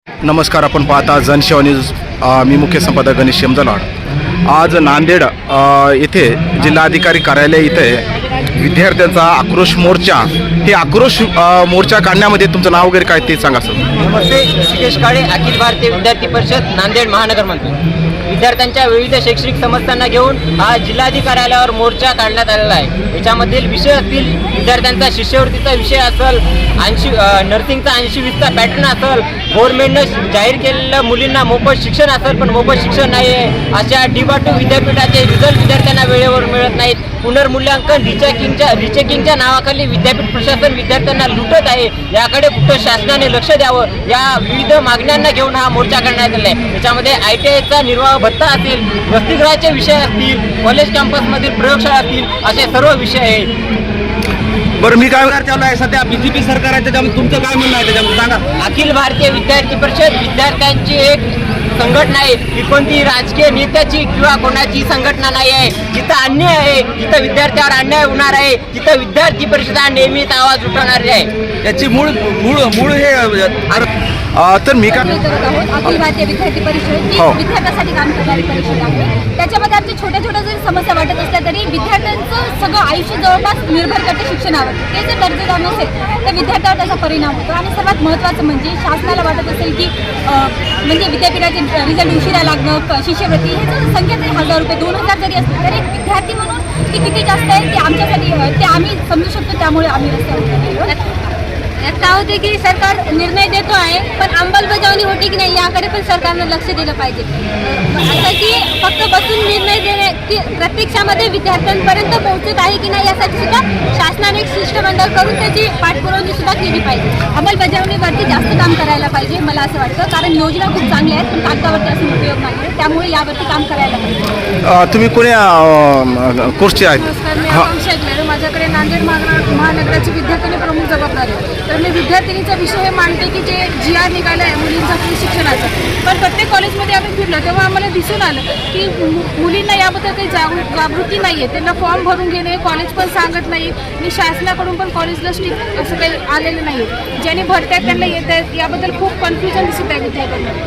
नमस्कार, आपण पाहता जनसेवा न्यूज. मी मुख्य संपादक गणेश शेमजलाड. आज नांदेड येथे जिल्हाधिकारी कार्यालय इथे विद्यार्थ्यांचा आक्रोश मोर्चा. हे आक्रोश मोर्चा काढण्यामध्ये तुमचं नाव वगैरे काय ते सांगा सर. नमस्ते, ऋषिकेश काळे, अखिल भारतीय विद्यार्थी परिषद नांदेड महानगर मंत्री. विद्यार्थ्यांच्या विविध शैक्षणिक समस्यांना घेऊन हा जिल्हाधिकाऱ्यालयावर मोर्चा काढण्यात आलेला आहे. याच्यामधील विषय असतील विद्यार्थ्यांचा शिष्यवृत्तीचा विषय असेल, नर्सिंगचा 80-20चा पॅटर्न असेल, गव्हर्नमेंटनं जाहीर केलेलं मुलींना मोफत शिक्षण असेल पण मोफत शिक्षण नाही आहे, अशा DIVATU विद्यापीठाचे रिझल्ट विद्यार्थ्यांना वेळेवर मिळत नाहीत, पुनर्मूल्यांकन रिचेकिंगच्या नावाखाली विद्यापीठ प्रशासन विद्यार्थ्यांना लुटत आहे. याकडे कुठं शासनाने लक्ष द्यावं, या विविध मागण्यांना घेऊन हा मोर्चा करण्यात आला आहे. त्याच्यामध्ये ITIचा निर्वाह भत्ता असेल, वसतिगृहाचे विषय असतील, कॉलेज कॅम्पसमधील प्रयोगशाळा असतील, असे सर्व विषय आहेत. बरं, मी काय चालू आहे सध्या BJP सरकार आहे, त्याच्यामध्ये तुमचं काय म्हणणं आहे त्याच्यामध्ये सांगा. अखिल भारतीय विद्यार्थी परिषद विद्यार्थ्यांची एक संघटना आहे. ही कोणती राजकीय नेत्याची किंवा कोणाची संघटना नाही आहे. जिथं अन्याय आहे, जिथं विद्यार्थ्यावर अन्याय होणार आहे, तिथं विद्यार्थी परिषद हा नेहमीच आवाज उठवणारी आहे. याची मूळ हे तर मी काय अखिल भारतीय विद्यार्थी परिषद जी विद्यार्थ्यासाठी काम करणारी परिषद आहे. त्याच्यामध्ये आमच्या छोट्या छोट्या जरी समस्या वाटत असल्या तरी विद्यार्थ्यांचं सगळं आयुष्य जवळपास निर्भर करते शिक्षणावर. ते जर दर्जेदार नसेल तर विद्यार्थ्यावर त्याचा परिणाम होतो. आणि सर्वात महत्त्वाचं म्हणजे शासनाला वाटत असेल की म्हणजे विद्यापीठाचे रिझल्ट उशिरा लागणं, शिष्यवृत्ती हे जर संख्या जरी 1000 रुपये 2000 जरी असतील तरी एक विद्यार्थी म्हणून ती किती जास्त आहे ते आमच्यासाठी ते आम्ही समजू शकतो. त्यामुळे आम्ही रस्त्यावर यात काय होते की सरकार निर्णय देतो आहे पण अंमलबजावणी होते की नाही याकडे पण सरकारनं लक्ष दिलं पाहिजे. असं की फक्त बसून निर्णय देणे की प्रत्यक्षामध्ये विद्यार्थ्यांपर्यंत पोहोचत आहे की नाही यासाठी सुद्धा शासनाने एक शिष्टमंडळ करून त्याची पाठपुरवणी सुद्धा केली पाहिजे. अंमलबजावणीवरती जास्त काम करायला पाहिजे मला असं वाटतं. कारण योजना खूप चांगल्या आहेत पण कागदावरती असून उपयोग नाही आहे. त्यामुळे यावरती काम करायला पाहिजे. तुम्ही कोण्या कोर्सचे आहेत? माझ्याकडे नांदेड महानगराची विद्यार्थी प्रमुख जबाबदारी आहे. तर मी विद्यार्थिनीचा विषय हे मांडते की जे GR निघालं आहे मुलींचा फ्री शिक्षणाचं. पण प्रत्येक कॉलेजमध्ये आम्ही फिरलो तेव्हा आम्हाला दिसून आलं की मुलींना याबद्दल काही जागृती नाही आहे. त्यांना फॉर्म भरून घेणे कॉलेज पण सांगत नाही आणि शासनाकडून पण कॉलेजला स्ट्रिक्ट असं काही आलेलं नाही. ज्यांनी भरत्यात त्यांना येत आहेत याबद्दल खूप कन्फ्युजन दिसत आहे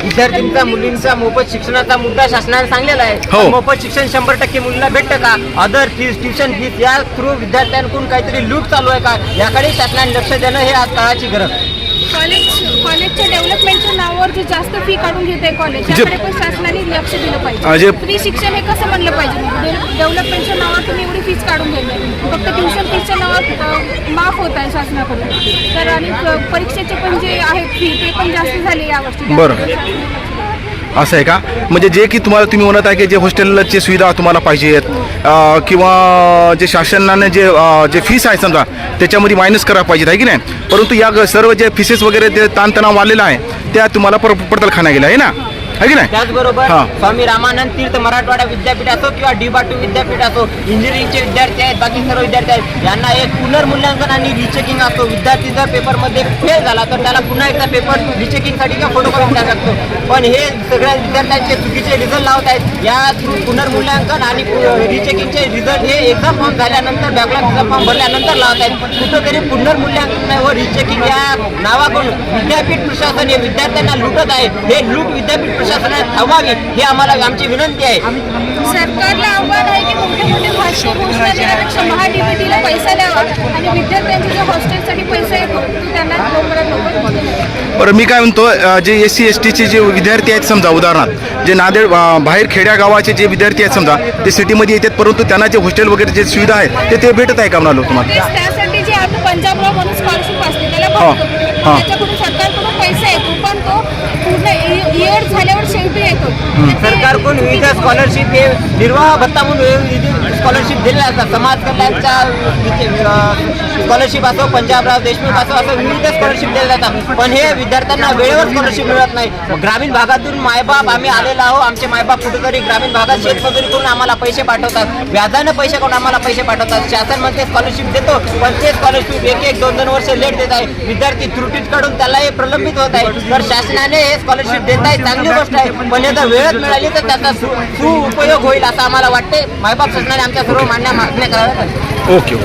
विद्यार्थ्यांचा मुलींचा मोफत शिक्षणाचा मुद्दा शासनाने सांगलेला आहे. मोफत शिक्षण 100% मुलींना भेटतं का? अदर फीज, ट्युशन फीज या थ्रू विद्यार्थ्यांकडून काहीतरी लूट चालू आहे का? याकडे शासनाने लक्ष देणं हे आज काळाची गरज. कॉलेजच्या डेव्हलपमेंटच्या नावावर जे जास्त फी काढून घेते कॉलेज याकडे पण शासनाने लक्ष दिलं पाहिजे. फ्री शिक्षण हे कसं म्हणलं पाहिजे? डेव्हलपमेंटच्या नावावर तुम्ही एवढी फीज काढून घेतली, फक्त ट्युशन फीजच्या नावावर माफ होत आहे शासनाकडून. तर आणि परीक्षेचे पण जे आहेत फी ते पण जास्त झाले यावर्षी. बरं, असं आहे का? म्हणजे जे की तुम्ही म्हणत आहे की जे हॉस्टेलची सुविधा तुम्हाला पाहिजेत किंवा जे शासनाने जे फीस आहे समजा त्याच्यामध्ये मायनस करायला पाहिजेत आहे की नाही. परंतु या सर्व जे फीसेस वगैरे ते ताणतणाव वाढलेला आहे त्या तुम्हाला पडताळखाना गेला आहे ना, आहे की नाही? त्याचबरोबर स्वामी रामानंद तीर्थ मराठवाडा विद्यापीठ असो किंवा DIVATU विद्यापीठ असो, इंजिनिअरिंगचे विद्यार्थी आहेत, बाकी सर्व विद्यार्थी आहेत, यांना एक पुनर्मूल्यांकन आणि रिचेकिंग असतो. विद्यार्थी जर पेपरमध्ये फेल झाला तर त्याला पुन्हा एकदा पेपर रिचेकिंगसाठी किंवा फोटो करून द्यावा लागतो. पण हे सगळ्या विद्यार्थ्यांचे चुकीचे रिझल्ट लावत आहेत. या थ्रू पुनर्मूल्यांकन आणि रिचेकिंगचे रिझल्ट हे एक्झाम फॉर्म झाल्यानंतर बॅकलॉग एक्झाम फॉर्म भरल्यानंतर लावत आहेत. कुठंतरी पुनर्मूल्यांकन व रिचेकिंग या नावाकडून विद्यापीठ प्रशासन हे विद्यार्थ्यांना लुटत आहे. हे लूट विद्यापीठ प्रशासनाने थांबवावी ही आम्हाला आमची विनंती आहे. सरकारला आव्हान आहे की मोठे मोठे भाषण घोषणा देण्यापेक्षा MHADBTला पैसा द्यावा आणि विद्यार्थ्यांचे जे हॉस्टेलसाठी पैसा येतो तो त्यांना लवकरात लवकर. बरं, मी काय म्हणतो जे SC STचे जे विद्यार्थी आहेत समजा उदाहरणार्थ जे नांदेड बाहेर खेड्या गावाचे जे विद्यार्थी आहेत समजा ते सिटीमध्ये येतात परंतु त्यांना जे हॉस्टेल वगैरे जे सुविधा आहे ते भेटत आहे का म्हणालो तुम्हाला? त्यासाठी जे आता पंजाबराव म्हणून स्कॉलरशिप असते त्याला भरतो त्याच्याकडून सरकारकडून पैसा येतो पण तो पूर्ण इयर झाल्यावर शेवटी येतो. सरकारकडून विविध स्कॉलरशिप हे निर्वाह भत्ता म्हणून विविध स्कॉलरशिप दिलेल्या असतात. समाज कल्याणच्या स्कॉलरशिप असो, पंजाबराव देशमुख असं विविध स्कॉलरशिप दिल्या जातात. पण हे विद्यार्थ्यांना वेळेवर स्कॉलरशिप मिळत नाही. ग्रामीण भागातून मायबाप आम्ही आलेलो आहोत. आमचे मायबाप कुठेतरी ग्रामीण भागात शेतमजुरी करून आम्हाला पैसे पाठवतात, व्याजानं पैसे करून आम्हाला पैसे पाठवतात. शासन म्हणते स्कॉलरशिप देतो पण ते स्कॉलरशिप 1-1, 2-2 वर्ष लेट देत आहे. विद्यार्थी त्रुटीत काढून त्याला हे प्रलंबित होत आहे. तर शासनाने हे स्कॉलरशिप देत आहे चांगली गोष्ट आहे पण जर वेळेत मिळाली तर त्याचा सुउपयोग होईल असं आम्हाला वाटते. मायबाप शासनाने आमच्या सर्व मागण्या कराव्यात. ओके.